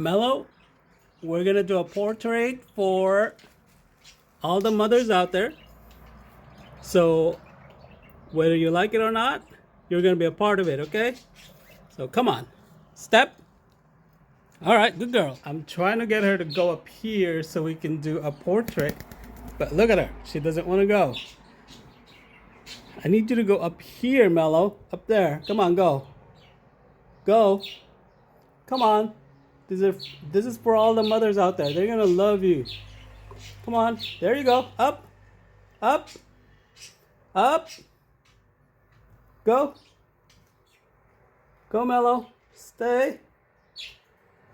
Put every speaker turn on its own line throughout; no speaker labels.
Mellow, we're gonna do a portrait for all the mothers out there. So whether you like it or not, you're gonna be a part of it, okay? So come on, step. All right, good girl. I'm trying to get her to go up here so we can do a portrait, but look at her. She doesn't want to go. I need you to go up here, Mellow. Up there. Come on, go. Go. Come on. This is for all the mothers out there. They're gonna love you. Come on. There you go. Up. Up. Up. Go. Go, Mellow. Stay.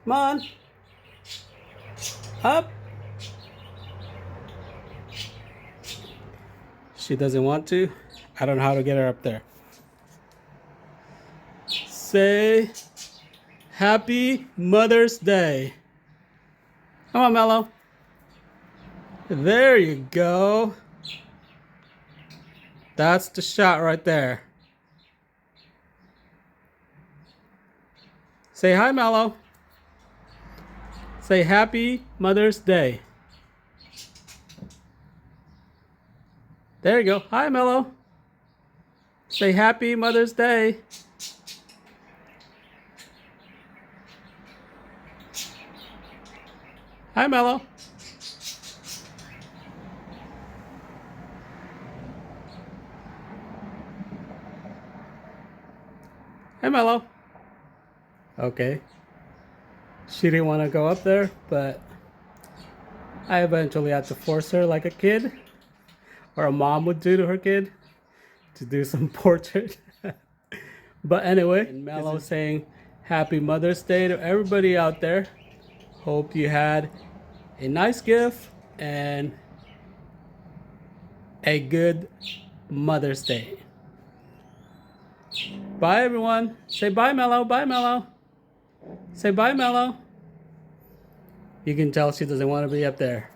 Come on. Up. She doesn't want to. I don't know how to get her up there. Say Happy Mother's Day. Come on, Mellow. There you go. That's the shot right there. Say hi, Mellow. Say Happy Mother's Day. There you go. Hi, Mellow. Say Happy Mother's Day. Hi, Mellow. Hi, Mellow. Okay. She didn't want to go up there, but I eventually had to force her like a kid, or a mom would do to her kid, to do some portrait. But anyway, and Mellow saying Happy Mother's Day to everybody out there. Hope you had a nice gift and a good Mother's Day. Bye, everyone. Say bye, Mellow. Bye, Mellow. Say bye, Mellow. You can tell she doesn't want to be up there.